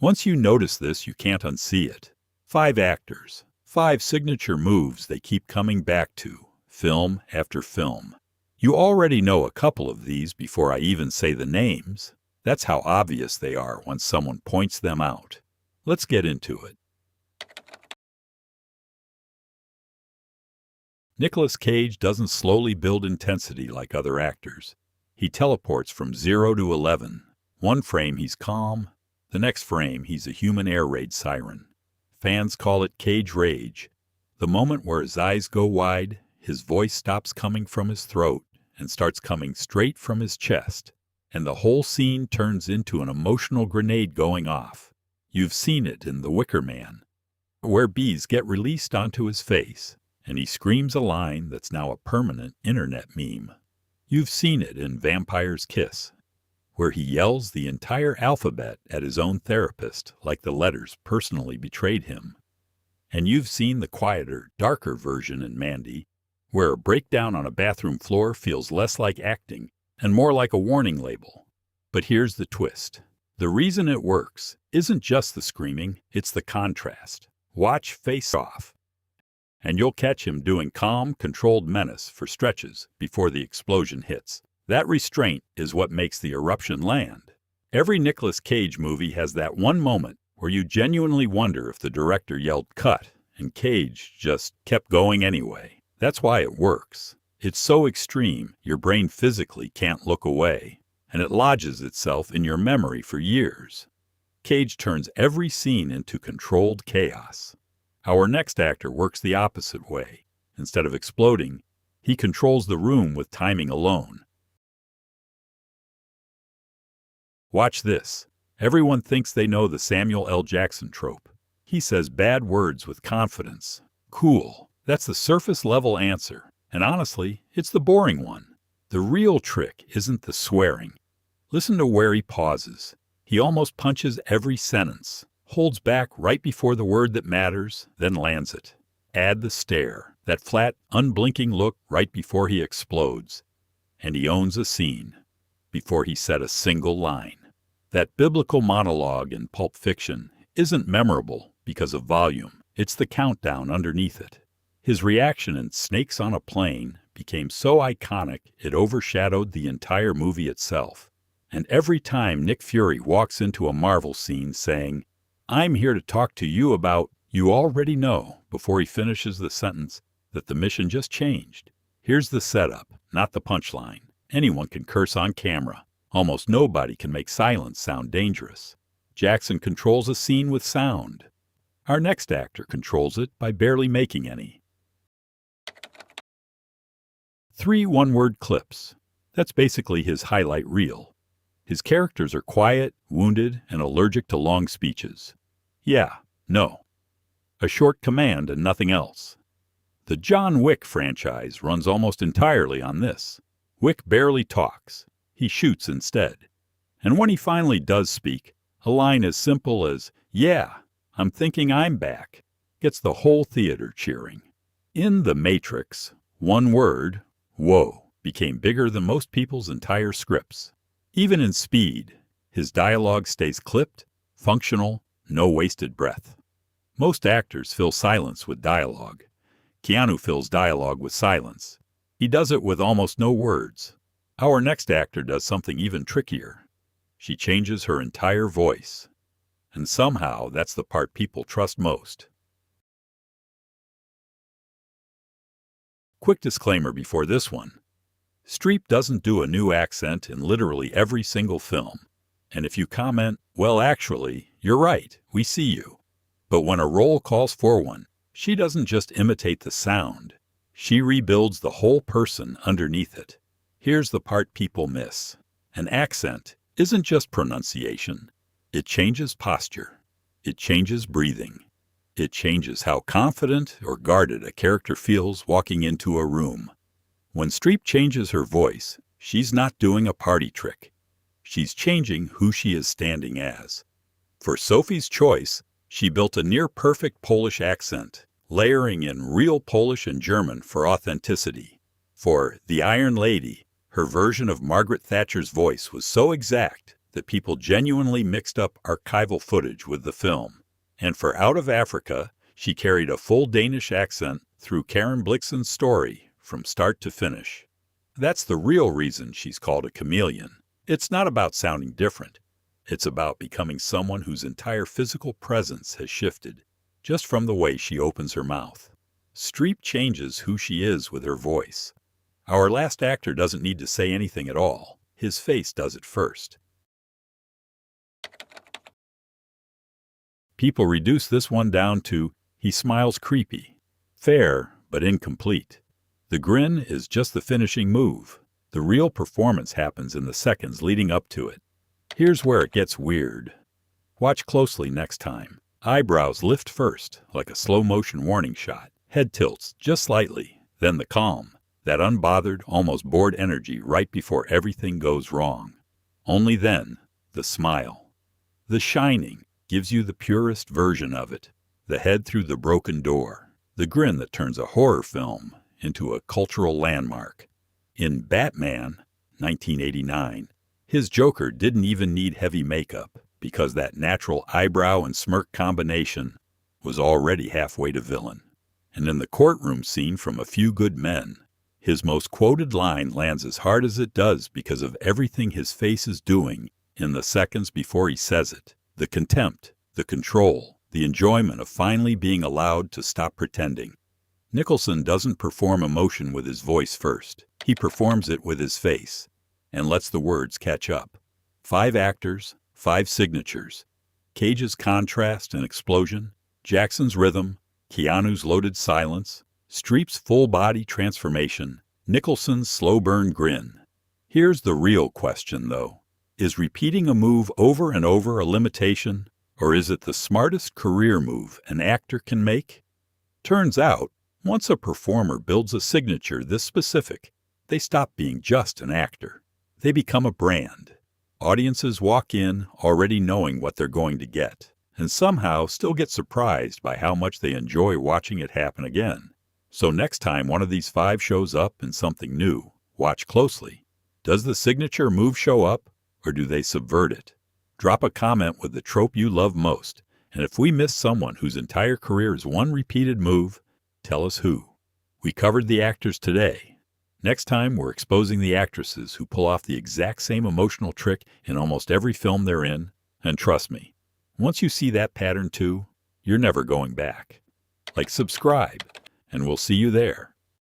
Once you notice this, you can't unsee it. 5 actors, 5 signature moves they keep coming back to, film after film. You already know a couple of these before I even say the names. That's how obvious they are once someone points them out. Let's get into it. Nicolas Cage doesn't slowly build intensity like other actors. He teleports from 0 to 11. One frame he's calm, the next frame he's a human air raid siren. Fans call it Cage Rage. The moment where his eyes go wide, his voice stops coming from his throat and starts coming straight from his chest, and the whole scene turns into an emotional grenade going off. You've seen it in The Wicker Man, where bees get released onto his face, and he screams a line that's now a permanent internet meme. You've seen it in Vampire's Kiss, where he yells the entire alphabet at his own therapist like the letters personally betrayed him. And you've seen the quieter, darker version in Mandy, where a breakdown on a bathroom floor feels less like acting and more like a warning label. But here's the twist. The reason it works isn't just the screaming, it's the contrast. Watch Face Off, and you'll catch him doing calm, controlled menace for stretches before the explosion hits. That restraint is what makes the eruption land. Every Nicolas Cage movie has that one moment where you genuinely wonder if the director yelled cut and Cage just kept going anyway. That's why it works. It's so extreme, your brain physically can't look away, and it lodges itself in your memory for years. Cage turns every scene into controlled chaos. Our next actor works the opposite way. Instead of exploding, he controls the room with timing alone. Watch this. Everyone thinks they know the Samuel L. Jackson trope. He says bad words with confidence. Cool. That's the surface-level answer, and honestly, it's the boring one. The real trick isn't the swearing. Listen to where he pauses. He almost punches every sentence, holds back right before the word that matters, then lands it. Add the stare, that flat, unblinking look right before he explodes. And he owns a scene, before he said a single line. That biblical monologue in Pulp Fiction isn't memorable because of volume. It's the countdown underneath it. His reaction in Snakes on a Plane became so iconic it overshadowed the entire movie itself. And every time Nick Fury walks into a Marvel scene saying, "I'm here to talk to you about," you already know, before he finishes the sentence, that the mission just changed. Here's the setup, not the punchline. Anyone can curse on camera. Almost nobody can make silence sound dangerous. Jackson controls a scene with sound. Our next actor controls it by barely making any. 3 one-word clips. That's basically his highlight reel. His characters are quiet, wounded, and allergic to long speeches. Yeah, no. A short command and nothing else. The John Wick franchise runs almost entirely on this. Wick barely talks. He shoots instead. And when he finally does speak, a line as simple as, "Yeah, I'm thinking I'm back," gets the whole theater cheering. In The Matrix, one word, "whoa," became bigger than most people's entire scripts. Even in Speed, his dialogue stays clipped, functional, no wasted breath. Most actors fill silence with dialogue. Keanu fills dialogue with silence. He does it with almost no words. Our next actor does something even trickier. She changes her entire voice. And somehow that's the part people trust most. Quick disclaimer before this one. Streep doesn't do a new accent in literally every single film. And if you comment, "Well, actually, you're right, we see you." But when a role calls for one, she doesn't just imitate the sound. She rebuilds the whole person underneath it. Here's the part people miss. An accent isn't just pronunciation. It changes posture. It changes breathing. It changes how confident or guarded a character feels walking into a room. When Streep changes her voice, she's not doing a party trick. She's changing who she is standing as. For Sophie's Choice, she built a near-perfect Polish accent, layering in real Polish and German for authenticity. For The Iron Lady, her version of Margaret Thatcher's voice was so exact that people genuinely mixed up archival footage with the film. And for Out of Africa, she carried a full Danish accent through Karen Blixen's story from start to finish. That's the real reason she's called a chameleon. It's not about sounding different. It's about becoming someone whose entire physical presence has shifted, just from the way she opens her mouth. Streep changes who she is with her voice. Our last actor doesn't need to say anything at all. His face does it first. People reduce this one down to, he smiles creepy. Fair, but incomplete. The grin is just the finishing move. The real performance happens in the seconds leading up to it. Here's where it gets weird. Watch closely next time. Eyebrows lift first, like a slow-motion warning shot. Head tilts just slightly, then the calm, that unbothered, almost bored energy right before everything goes wrong. Only then, the smile. The Shining gives you the purest version of it. The head through the broken door. The grin that turns a horror film into a cultural landmark. In Batman, 1989, his Joker didn't even need heavy makeup because that natural eyebrow and smirk combination was already halfway to villain. And in the courtroom scene from A Few Good Men, his most quoted line lands as hard as it does because of everything his face is doing in the seconds before he says it. The contempt, the control, the enjoyment of finally being allowed to stop pretending. Nicholson doesn't perform emotion with his voice first. He performs it with his face and lets the words catch up. 5 actors, 5 signatures. Cage's contrast and explosion, Jackson's rhythm, Keanu's loaded silence, Streep's full-body transformation, Nicholson's slow-burn grin. Here's the real question, though. Is repeating a move over and over a limitation, or is it the smartest career move an actor can make? Turns out, once a performer builds a signature this specific, they stop being just an actor. They become a brand. Audiences walk in already knowing what they're going to get, and somehow still get surprised by how much they enjoy watching it happen again. So next time one of these 5 shows up in something new, watch closely. Does the signature move show up, or do they subvert it? Drop a comment with the trope you love most, and if we miss someone whose entire career is one repeated move, tell us who. We covered the actors today. Next time, we're exposing the actresses who pull off the exact same emotional trick in almost every film they're in, and trust me, once you see that pattern too, you're never going back. Like, subscribe, and we'll see you there.